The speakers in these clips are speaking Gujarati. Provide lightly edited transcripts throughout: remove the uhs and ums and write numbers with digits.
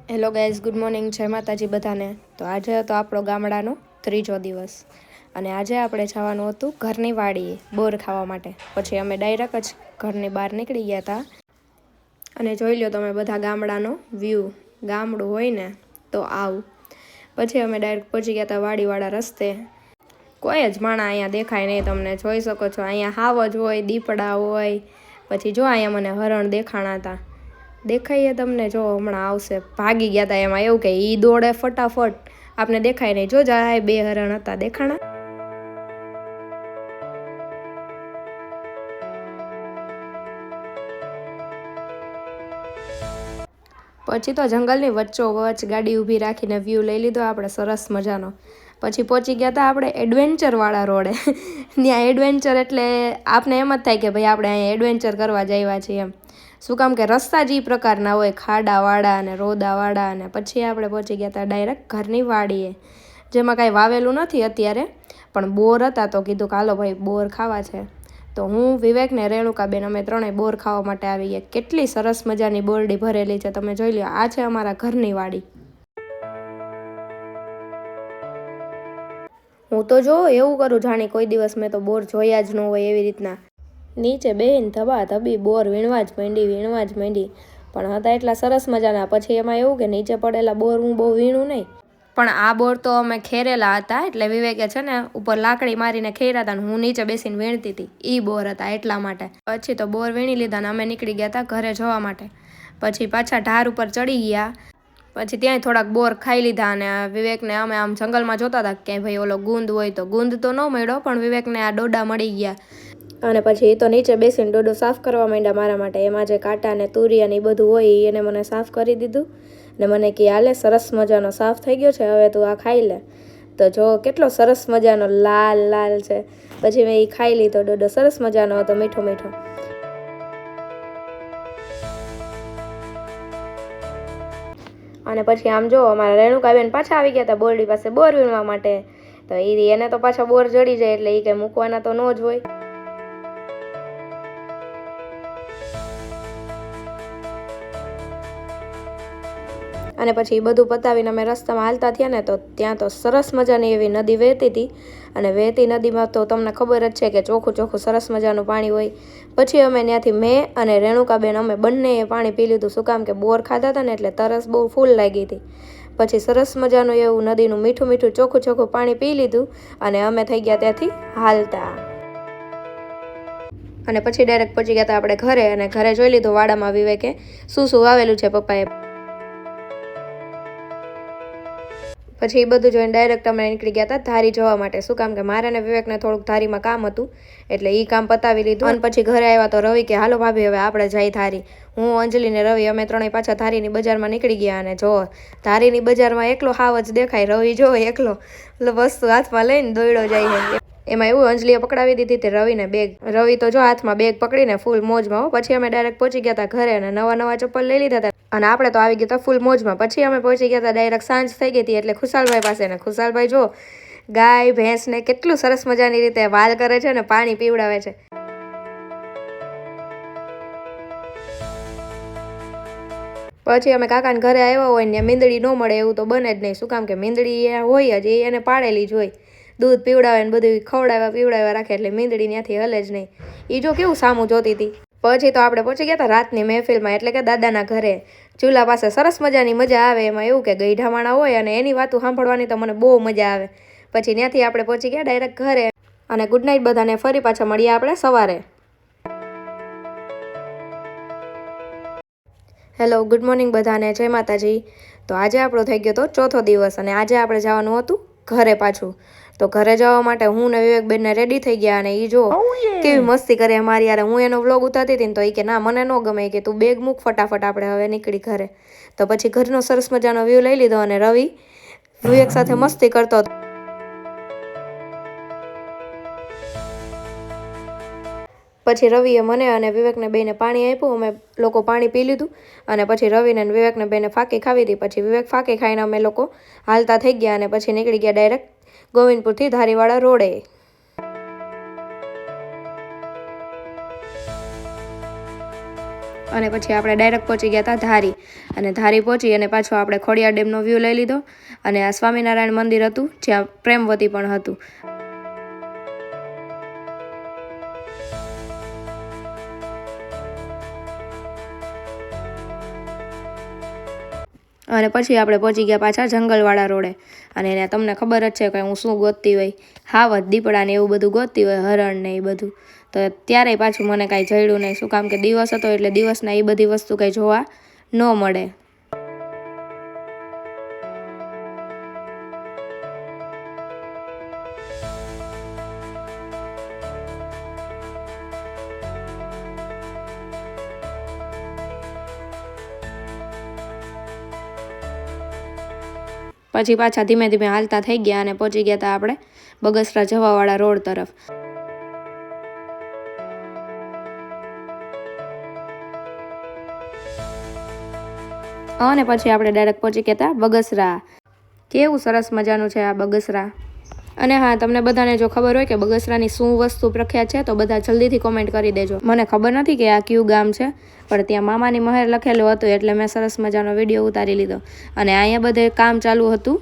હેલો ગાઈઝ, ગુડ મોર્નિંગ, જય માતાજી બધાને. તો આજે હતો આપણો ગામડાનો ત્રીજો દિવસ અને આજે આપણે જવાનું હતું ઘરની વાડીએ બોર ખાવા માટે. પછી અમે ડાયરેક્ટ જ ઘરની બહાર નીકળી ગયા હતા અને જોઈ લો તમે બધા ગામડાનો વ્યૂ. ગામડું હોય ને તો આવું. પછી અમે ડાયરેક્ટ પહોંચી ગયા હતા વાડીવાળા રસ્તે. કોઈ જ માણા અહીંયા દેખાય નહીં, તમને જોઈ શકો છો. અહીંયા હાવ જ હોય, દીપડા હોય. પછી જો અહીંયા મને હરણ દેખાણા હતા, દેખાઈએ તમને? જો હમણાં આવશે. ભાગી ગયા હતા. એમાં એવું કે ઈ દોડે ફટાફટ, આપને દેખાય નહીં. જો જાય, 2 હરણ હતા, દેખાણા. પછી તો જંગલની વચ્ચોવચ્ચ ગાડી ઊભી રાખીને વ્યૂ લઈ લીધો આપણે સરસ મજાનો. પછી પહોંચી ગયા હતા આપણે એડવેન્ચરવાળા રોડે. ત્યાં એડવેન્ચર એટલે આપને એમ જ થાય કે ભાઈ આપણે અહીંયા એડવેન્ચર કરવા જ આવ્યા છીએ એમ. શું કામ કે રસ્તા જ એ પ્રકારના હોય, ખાડાવાળા અને રોદાવાળા. અને પછી આપણે પહોંચી ગયા હતા ડાયરેક્ટ ઘરની વાડીએ, જેમાં કાંઈ વાવેલું નથી અત્યારે, પણ બોર હતા. તો કીધું કે હાલો ભાઈ બોર ખાવા છે. તો હું, વિવેક ને રેણુકાબેન અમે ત્રણેય બોર ખાવા માટે આવી ગયા. કેટલી સરસ મજાની બોરડી ભરેલી છે, તમે જોઈ લો. આ છે અમારા ઘરની વાડી. હું તો જો એવું કરું જાણી કોઈ દિવસ મેં તો બોર જોયા જ ન હોય એવી રીતના. નીચે બેહીને ધબા ધબી બોર વીણવા જ માંડી. પણ હતા એટલા સરસ મજાના. પછી એમાં એવું કે નીચે પડેલા બોર હું બહુ વીણું નહીં, પણ આ બોર તો અમે ખેરેલા હતા. એટલે વિવેકે છે ને ઉપર લાકડી મારીને ખેર્યા હતા, હું નીચે બેસીને વીણતી હતી. એ બોર હતા એટલા માટે. પછી તો બોર વીણી લીધા ને અમે નીકળી ગયા હતા ઘરે જવા માટે. પછી પાછા ઢાર ઉપર ચડી ગયા. પછી ત્યાંય થોડાક બોર ખાઈ લીધા. અને વિવેકને અમે આમ જંગલમાં જોતા હતા કે ભાઈ ઓલો ગુંદ હોય, તો ગુંદ તો ન મળ્યો, પણ વિવેકને આ ડોડા મળી ગયા. અને પછી એ તો નીચે બેસીને ડોડો સાફ કરવા માંડ્યા મારા માટે. એમાં જે કાંટા ને તુરિયા ને એ બધું હોય એને મને સાફ કરી દીધું ને મને કે હાલે સરસ મજાનો સાફ થઈ ગયો છે, હવે તું આ ખાઈ લે. તો જો કેટલો સરસ મજાનો લાલ લાલ છે. પછી મેં એ ખાઈ લીધો ડોડો. સરસ મજાનો હતો, મીઠો મીઠો. અને પછી આમ જો અમારા રેણુકાબેન પાછા આવી ગયા હતા બોરડી પાસે બોર વીણવા માટે. તો એને તો પાછા બોર જડી જાય એટલે એ કંઈ મૂકવાના તો ન જ હોય. અને પછી એ બધું પતાવીને અમે રસ્તામાં હાલતા થયા ને, તો ત્યાં તો સરસ મજાની એવી નદી વહેતી હતી. અને વહેતી નદીમાં તો તમને ખબર જ છે કે ચોખ્ખું ચોખ્ખું સરસ મજાનું પાણી હોય. પછી અમે ત્યાંથી મેં અને રેણુકાબેન અમે બંનેએ પાણી પી લીધું. શું કામ કે બોર ખાધા હતા ને એટલે તરસ બહુ ફૂલ લાગી હતી. પછી સરસ મજાનું એવું નદીનું મીઠું મીઠું ચોખ્ખું ચોખ્ખું પાણી પી લીધું અને અમે થઈ ગયા ત્યાંથી હાલતા. અને પછી ડાયરેક્ટ પહોંચી ગયા હતા આપણે ઘરે. અને ઘરે જોઈ લીધું વાડામાં વિવેકે શું શું વાવેલું છે પપ્પાએ. પછી એ બધું જોઈને ડાયરેક્ટ અમે નીકળી ગયા હતા ધારી જવા માટે. શું કામ કે મારે ને વિવેકને થોડુંક ધારીમાં કામ હતું, એટલે એ કામ પતાવી લીધું. અને પછી ઘરે આવ્યા તો રવિ કે હાલો ભાભી હવે આપણે જઈ ધારી. હું, અંજલિ ને રવિ અમે ત્રણેય પાછા ધારીની બજારમાં નીકળી ગયા. અને જો ધારીની બજારમાં એકલો હાવ જ દેખાય. રવિ જો એકલો વસ્તુ હાથમાં લઈને દોડ્યો જાય છે. એમાં એવું અંજલિએ પકડાવી દીધી તે રવિને બેગ. રવિ તો જો હાથમાં બેગ પકડીને ફૂલ મોજમાં. પછી અમે ડાયરેક્ટ પહોંચી ગયા હતા ઘરે અને નવા ચપ્પલ લઈ લીધા હતા. અને આપણે તો આવી ગયા હતા ફૂલ મોજમાં. પછી અમે પહોંચી ગયા હતા ડાયરેક્ટ સાંજ થઈ ગઈ હતી એટલે ખુશાલભાઈ પાસે. ને ખુશાલભાઈ જો ગાય ભેંસને કેટલું સરસ મજાની રીતે વાલ કરે છે ને પાણી પીવડાવે છે. પછી અમે કાકાને ઘરે આવ્યા હોય ને મીંદડી ન મળે એવું તો બને જ નહીં. શું કામ કે મીંદડી હોય જ, એને પાડેલી જ હોય. દૂધ પીવડાવે ને બધું પીવડાવ્યા રાખે એટલે મીંદડી ત્યાંથી હલે જ નહીં. એ જો કેવું સામું જોતી હતી. પછી તો આપણે પહોંચી ગયા હતા રાતની મહેફિલમાં, એટલે કે દાદાના ઘરે. ચૂલા પાસે સરસ મજાની મજા આવે. એમાં એવું કે ગઈઢા માણા હોય અને એની વાતો સાંભળવાની તો મને બહુ મજા આવે. પછી ત્યાંથી આપણે પહોંચી ગયા ડાયરેક્ટ ઘરે. અને ગુડ નાઇટ બધાને. ફરી પાછા મળીએ આપણે સવારે. હેલો, ગુડ મોર્નિંગ બધાને, જય માતાજી. તો આજે આપણો થઈ ગયો હતો ચોથો દિવસ અને આજે આપણે જવાનું હતું ઘરે પાછું. તો ઘરે જવા માટે હું ને વિવેકબેનને રેડી થઈ ગયા. અને એ જો કેવી મસ્તી કરે અમારી યાર. હું એનો વ્લોગ ઉતારતી હતી ને તો એ કે ના મને ન ગમે, કે તું બેગ મૂક ફટાફટ, આપણે હવે નીકળી ઘરે. તો પછી ઘરનો સરસ મજાનો વ્યૂ લઈ લીધો અને રવિ વિવેક સાથે મસ્તી કરતો હતો. પછી રવિએ મને અને વિવેકને બેને પાણી આપ્યું. અમે લોકો પાણી પી લીધું અને પછી રવિને અને વિવેકને બેને ફાંકી ખાવી હતી. પછી વિવેક ફાંકી ખાઈને અમે લોકો હાલતા થઈ ગયા અને પછી નીકળી ગયા ડાયરેક્ટ ગોવિંદપુરથી ધારીવાળા રોડે. અને પછી આપણે ડાયરેક્ટ પહોંચી ગયા હતા ધારી, અને ધારી પહોંચી અને પાછો આપણે ખોડિયાર ડેમનો વ્યૂ લઈ લીધો. અને આ સ્વામિનારાયણ મંદિર હતું જ્યાં પ્રેમવતી પણ હતું. અને પછી આપણે પહોંચી ગયા પાછા જંગલવાળા રોડે. અને એને તમને ખબર જ છે કે હું શું ગોતતી હોય, હાવત દીપડા ને એવું બધું ગોતતી હોય, હરણ ને એ બધું. તો ત્યારે પાછું મને કાંઈ જડ્યું નહીં. શું કામ કે દિવસ હતો એટલે દિવસના એ બધી વસ્તુ કંઈ જોવા ન મળે. પછી પાછા ધીમે ધીમે હાલતા થઈ ગયા અને પહોંચી ગયા હતા આપણે બગસરા જવાવાળા રોડ તરફ. અને પછી આપણે ડાયરેક્ટ પહોંચી ગયા હતા બગસરા. કેવું સરસ મજાનું છે આ બગસરા. અને હા, તમને બધાને જો ખબર હોય કે બગસરાની શું વસ્તુ પ્રખ્યાત છે તો બધા જલ્દીથી કોમેન્ટ કરી દેજો. મને ખબર નથી કે આ કયું ગામ છે, પણ ત્યાં મામાની મહેર લખેલું હતું એટલે મેં સરસ મજાનો વિડીયો ઉતારી લીધો. અને અહીંયા બધે કામ ચાલુ હતું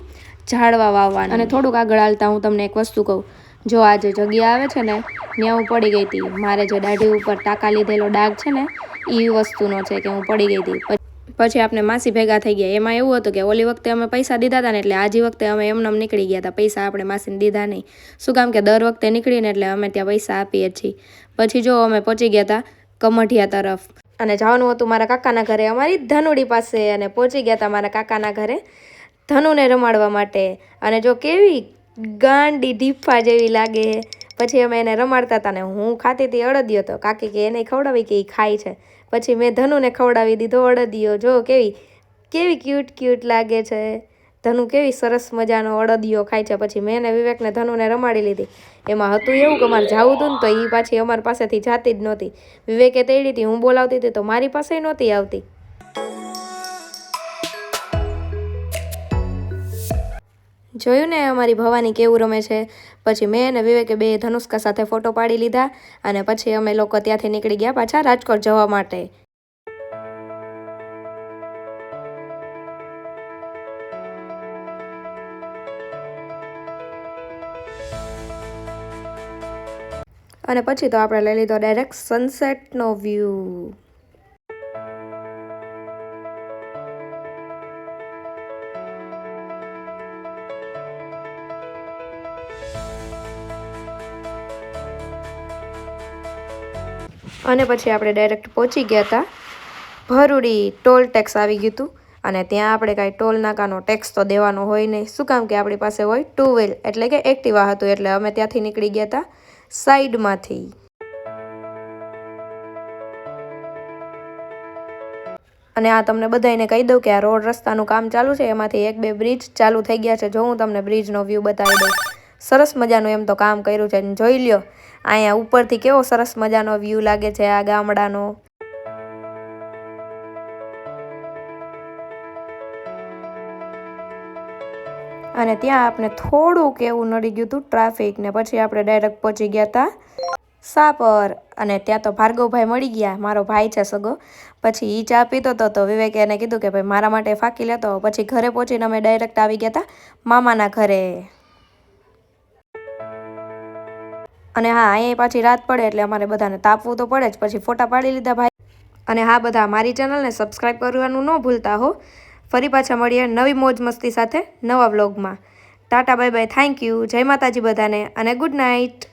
ઝાડવા વાવવાનું. અને થોડુંક આગળ હાલતા હું તમને એક વસ્તુ કહું. જો આ જે જગ્યા આવે છે ને ત્યાં હું પડી ગઈ હતી. મારે જે દાઢી ઉપર ટાંકા લીધેલો ડાઘ છે ને એ વસ્તુનો છે કે હું પડી ગઈ હતી. પછી આપણે માસી ભેગા થઈ ગયા. એમાં એવું હતું કે ઓલી વખતે અમે પૈસા દીધા હતા ને એટલે આજી વખતે અમે એમને નીકળી ગયા હતા. પૈસા આપણે માસીને દીધા નહીં. શું કામ કે દર વખતે નીકળીને એટલે અમે ત્યાં પૈસા આપીએ છીએ. પછી જો અમે પહોંચી ગયા હતા કમઠિયા તરફ. અને જવાનું હતું મારા કાકાના ઘરે, અમારી ધનુડી પાસે. અને પહોંચી ગયા હતા મારા કાકાના ઘરે ધનુને રમાડવા માટે. અને જો કેવી ગાંડી ઢીફા જેવી લાગે. પછી અમે એને રમાડતા હતા ને હું ખાતી હતી અડદિયો. તો કાકી કે એને ખવડાવી કે એ ખાય છે. પછી મેં ધનુને ખવડાવી દીધો અડદિયો. જો કેવી ક્યુટ લાગે છે. ધનુ કેવી સરસ મજાનો અડદિયો ખાય છે. પછી મેં ને વિવેકને ધનુને રમાડી લીધી. એમાં હતું એવું કે અમારે જવું હતું ને તો એ પાછી અમારી પાસેથી જાતી જ નહોતી. વિવેકે તેડી હતી, હું બોલાવતી હતી તો મારી પાસે નહોતી આવતી. જોયું ને અમારી ભવાની કેવું રમે છે. પછી મેં અને વિવેકે બે ધનુષ્કા સાથે ફોટો પાડી લીધા. અને પછી અમે લોકો ત્યાંથી નીકળી ગયા પાછા રાજકોટ જવા માટે. અને પછી તો આપણે લઈ લીધો ડાયરેક્ટ સનસેટનો વ્યૂ. અને પછી આપણે ડાયરેક્ટ પહોંચી ગયા હતા ભરૂડી. ટોલ ટેક્સ આવી ગયું હતું. અને ત્યાં આપણે કાંઈ ટોલ નાકાનો ટેક્સ તો દેવાનો હોય નહીં. શું કામ કે આપણી પાસે હોય ટુ વ્હીલ એટલે કે એક્ટિવા હતું. એટલે અમે ત્યાંથી નીકળી ગયા હતા સાઈડમાંથી. અને આ તમને બધાને કહી દઉં કે આ રોડ રસ્તાનું કામ ચાલુ છે. એમાંથી એક બે બ્રિજ ચાલુ થઈ ગયા છે. જો હું તમને બ્રિજનો વ્યૂ બતાવી દઉં. સરસ મજાનું એમ તો કામ કર્યું છે. જોઈ લ્યો અહીંયા ઉપરથી કેવો સરસ મજાનો વ્યૂ લાગે છે આ ગામડાનો. અને ત્યાં આપણે થોડુંક એવું નડી ગયું હતું ટ્રાફિક. ને પછી આપણે ડાયરેક્ટ પહોંચી ગયા હતા સાપર. અને ત્યાં તો ભાર્ગવભાઈ મળી ગયા, મારો ભાઈ છે સગો. પછી એ ચા પીતો હતો તો વિવેકે એને કીધું કે ભાઈ મારા માટે ફાંકી લેતો. પછી ઘરે પહોંચીને અમે ડાયરેક્ટ આવી ગયા હતા મામાના ઘરે. અને હા, અહીંયા પાછી રાત પડે એટલે અમારે બધાને તાપવું તો પડે જ. પછી ફોટા પાડી લીધા ભાઈ. અને હા, બધા મારી ચેનલને સબસ્ક્રાઈબ કરવાનું ન ભૂલતા હો. ફરી પાછા મળીએ નવી મોજ મસ્તી સાથે નવા વ્લોગમાં. Tata bye bye, thank you, જય માતાજી બધાને અને ગુડ નાઇટ.